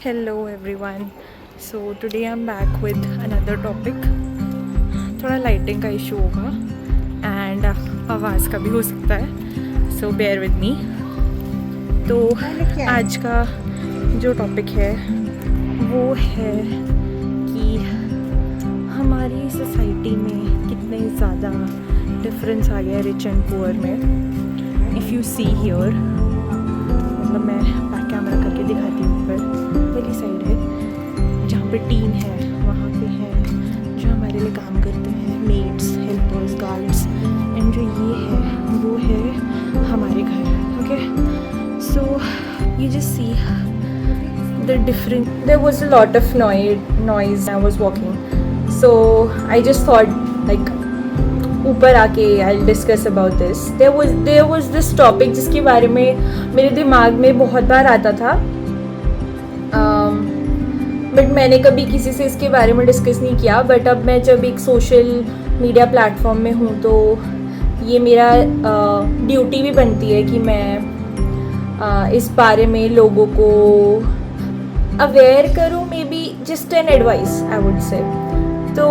Hello everyone. So today I'm back with another topic. थोड़ा lighting का issue होगा and आवाज़ का भी हो सकता है, सो बेयर विद मी. तो आज का जो टॉपिक है वो है कि हमारी सोसाइटी में कितने ज़्यादा डिफरेंस आ गया रिच एंड पुअर में. इफ़ यू सी हियर, मतलब मैं बैक कैमरा करके दिखाती हूँ, ऊपर वाली साइड है जहाँ पे टीन है, वहाँ पे है जो हमारे लिए काम करते हैं, मेड्स, हेल्पर्स, गार्ड्स, एंड जो ये है वो है हमारे घर. Okay, so you just see the different. There was a lot of noise I was walking, so I just thought like ऊपर आके I'll discuss about this. There was this topic जिसके बारे में मेरे दिमाग में बहुत बार आता था, बट मैंने कभी किसी से इसके बारे में डिस्कस नहीं किया. बट अब मैं जब एक सोशल मीडिया प्लेटफॉर्म में हूँ तो ये मेरा ड्यूटी भी बनती है कि मैं इस बारे में लोगों को अवेयर करूँ, may be just an advice I would say. तो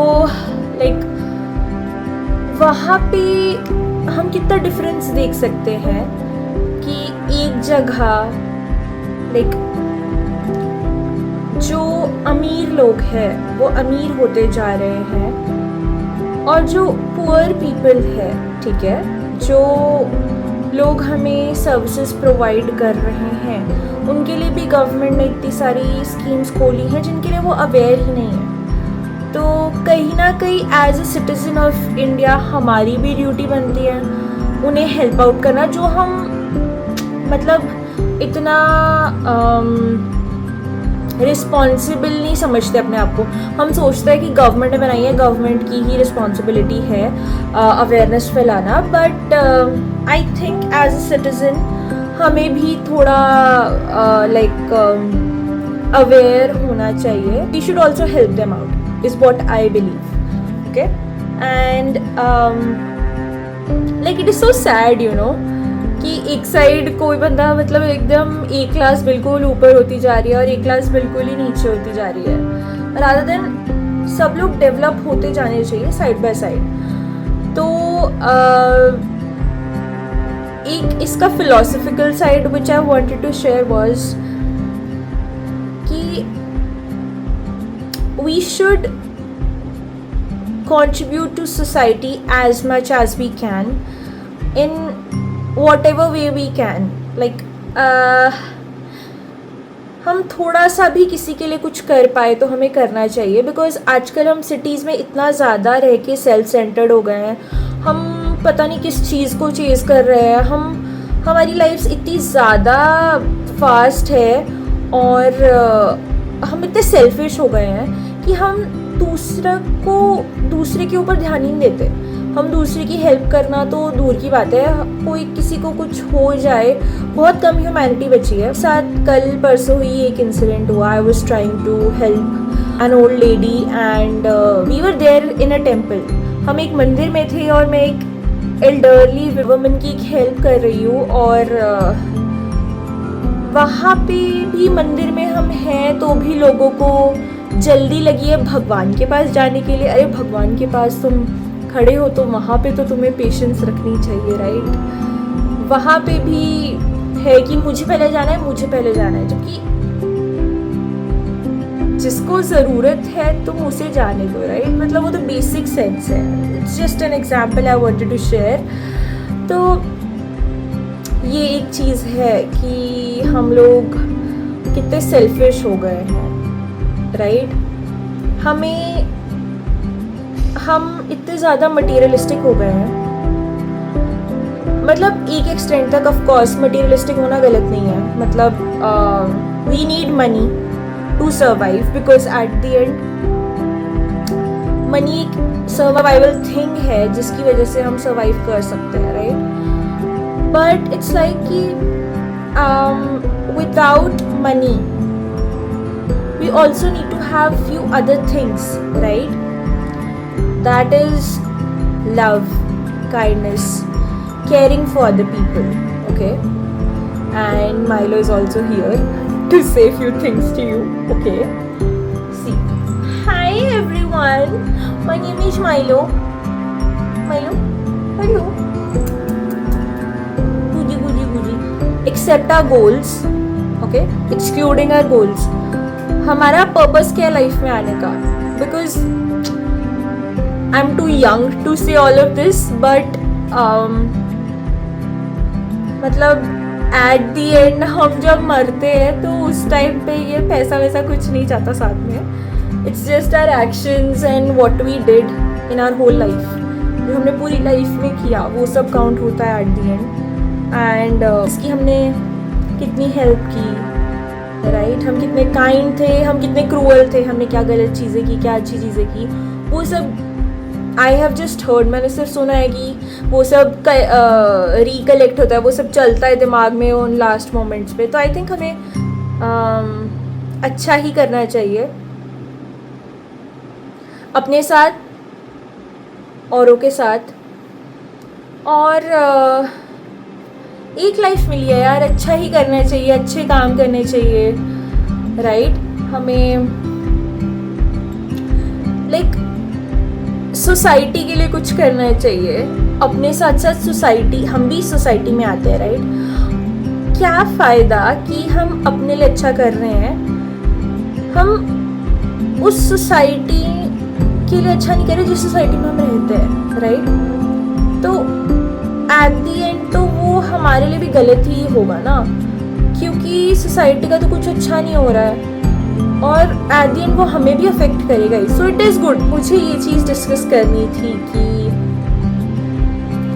लाइक वहाँ पे हम कितना डिफरेंस देख सकते हैं कि एक जगह लाइक जो अमीर लोग हैं वो अमीर होते जा रहे हैं, और जो पुअर पीपल है, ठीक है, जो लोग हमें सर्विसेज प्रोवाइड कर रहे हैं, उनके लिए भी गवर्नमेंट ने इतनी सारी स्कीम्स खोली हैं जिनके लिए वो अवेयर ही नहीं है. तो कहीं ना कहीं as a citizen of India हमारी भी ड्यूटी बनती है उन्हें हेल्प आउट करना, जो हम मतलब इतना रिस्पॉन्सिबल नहीं समझते अपने आप को. हम सोचते हैं कि गवर्नमेंट ने बनाई है, गवर्नमेंट की ही रिस्पॉन्सिबिलिटी है अवेयरनेस फैलाना. But I think as a citizen हमें भी थोड़ा लाइक अवेयर होना चाहिए. We should also help them out is what I believe. Okay, and like it is so sad you know कि एक साइड कोई बंदा मतलब एकदम एक क्लास बिल्कुल ऊपर होती जा रही है और एक क्लास बिल्कुल ही नीचे होती जा रही है, रादर देन सब लोग डेवलप होते जाने चाहिए साइड बाय साइड. तो एक इसका philosophical side which I wanted to share was कि we should contribute to society as much as we can in whatever way we can. Like हम थोड़ा सा भी किसी के लिए कुछ कर पाए तो हमें करना चाहिए, बिकॉज आजकल हम सिटीज़ में इतना ज़्यादा रह के सेल्फ सेंटर्ड हो गए हैं. हम पता नहीं किस चीज़ को चेज़ कर रहे हैं. हमारी लाइफ्स इतनी ज़्यादा फास्ट है और हम इतने सेल्फिश हो गए हैं कि हम दूसरे के ऊपर ध्यान ही नहीं देते. हम दूसरे की हेल्प करना तो दूर की बात है, कोई किसी को कुछ हो जाए, बहुत कम ह्यूमैनिटी बची है. साथ कल परसों ही एक इंसिडेंट हुआ. I was trying to help an old lady and we were there in a temple. हम एक मंदिर में थे और मैं एक एल्डरली वुमन की हेल्प कर रही हूँ, और वहाँ पे भी मंदिर में हम हैं तो भी लोगों को जल्दी लगी है भगवान के पास जाने के लिए. अरे भगवान के पास तुम खड़े हो तो वहाँ पे तो तुम्हें पेशेंस रखनी चाहिए, राइट. वहाँ पे भी है कि मुझे पहले जाना है, जबकि जिसको ज़रूरत है तुम उसे जाने दो, राइट. मतलब वो तो बेसिक सेंस है. It's just an example I wanted to share. तो ये एक चीज़ है कि हम लोग कितने सेल्फिश हो गए हैं, राइट. हम इतने ज़्यादा मटीरियलिस्टिक हो गए हैं. मतलब एक एक्सटेंट तक ऑफ कोर्स मटीरियलिस्टिक होना गलत नहीं है. मतलब we need money to survive, because at the end money एक सर्वाइवल थिंग है जिसकी वजह से हम सर्वाइव कर सकते हैं, राइट. बट इट्स लाइक कि without money we also need to have few other things, right? That is love, kindness, caring for other people. Okay, and Milo is also here. to say few things to you. Okay. See. Hi everyone. My name is Milo. Milo. Hello. Guji guji guji. Except our goals. Okay. Excluding our goals. हमारा purpose क्या है life में आने का? Because I'm too young to say all of this, but मतलब at the and हम जब मरते हैं तो उस टाइम पे ये पैसा वैसा कुछ नहीं चाहता साथ में. It's just our actions and what we did in our whole life. जो हमने पूरी लाइफ में किया वो सब काउंट होता है एट दी एंड. एंड इसकी हमने कितनी हेल्प की, राइट? हम कितने काइंड थे, हम कितने क्रूअल थे, हमने क्या गलत चीज़ें की, क्या अच्छी चीज़ें की, वो सब आई हैव जस्ट हर्ड. मैंने सिर्फ सुना है कि वो सब रिकलेक्ट होता है, वो सब चलता है दिमाग में उन लास्ट मोमेंट्स पे. तो आई थिंक हमें अच्छा ही करना चाहिए अपने साथ, औरों के साथ. और एक लाइफ मिली है यार, अच्छा ही करना चाहिए, अच्छे काम करने चाहिए, राइट? हमें लाइक सोसाइटी के लिए कुछ करना चाहिए. अपने साथ साथ सोसाइटी, हम भी सोसाइटी में आते हैं, राइट? क्या फ़ायदा कि हम अपने लिए अच्छा कर रहे हैं, हम उस सोसाइटी के लिए अच्छा नहीं कर रहे जिस सोसाइटी में हम रहते हैं, राइट? तो एट दी एंड तो वो हमारे लिए भी गलत ही होगा ना, क्योंकि सोसाइटी का तो कुछ अच्छा नहीं हो रहा है और एट दी एंड वो हमें भी अफेक्ट करेगा ही. So it is good. मुझे ये चीज़ डिस्कस करनी थी कि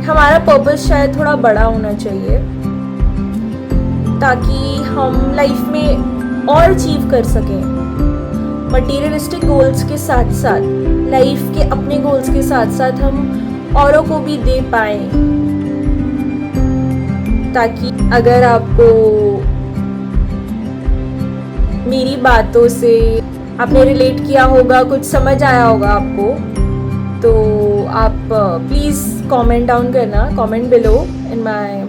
हमारा पर्पस शायद थोड़ा बड़ा होना चाहिए ताकि हम लाइफ में और अचीव कर सकें. मटीरियलिस्टिक गोल्स के साथ साथ, लाइफ के अपने गोल्स के साथ साथ हम औरों को भी दे पाएँ, ताकि अगर आपको मेरी बातों से आपने रिलेट किया होगा, कुछ समझ आया होगा आपको, तो आप प्लीज़ कमेंट डाउन करना, comment below in my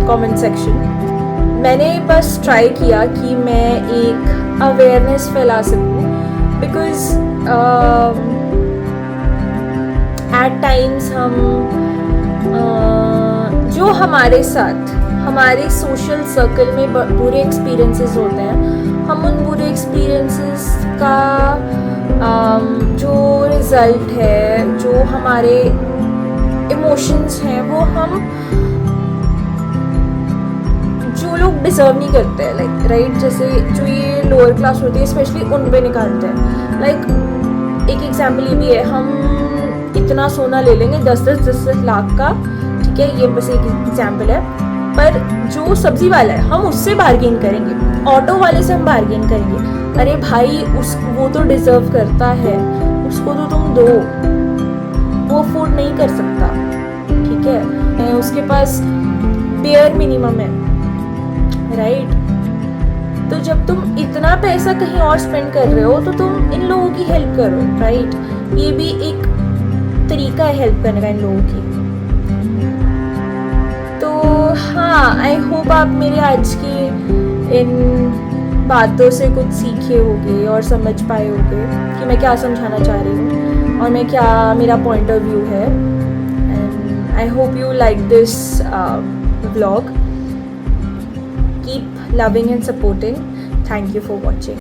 comment section. मैंने बस ट्राई किया कि मैं एक अवेयरनेस फैला सकूं, बिकॉज़ एट टाइम्स हम जो हमारे साथ हमारे सोशल सर्कल में बुरे एक्सपीरियंसेस होते हैं, हम उन बुरे एक्सपीरियंसेस का जो रिज़ल्ट है, जो हमारे इमोशंस हैं, वो हम जो लोग डिज़र्व नहीं करते हैं, लाइक राइट, जैसे जो ये लोअर क्लास होती है स्पेशली उन पे निकालते हैं. लाइक एक एग्जांपल ये भी है, हम इतना सोना ले लेंगे 10 लाख का, ठीक है, ये बस एक एग्जांपल है, पर जो सब्जी वाला है हम उससे बार्गेन करेंगे, ऑटो वाले से हम बार्गेन करेंगे. अरे भाई वो तो डिज़र्व करता है, उसको तो तुम दो, वो अफोर्ड नहीं कर सकता, ठीक है, उसके पास बेयर मिनिमम है, राइट? तो जब तुम इतना पैसा कहीं और स्पेंड कर रहे हो तो तुम इन लोगों की हेल्प करो, राइट? ये भी एक तरीका है हेल्प करने का इन लोगों की. तो हाँ, आई होप आप मेरे आज के इन बातों से कुछ सीखे होगे और समझ पाए होगे कि मैं क्या समझाना चाह रही हूँ और मैं क्या, मेरा पॉइंट ऑफ व्यू है. And I hope you like this vlog. Keep loving and supporting. Thank you for watching.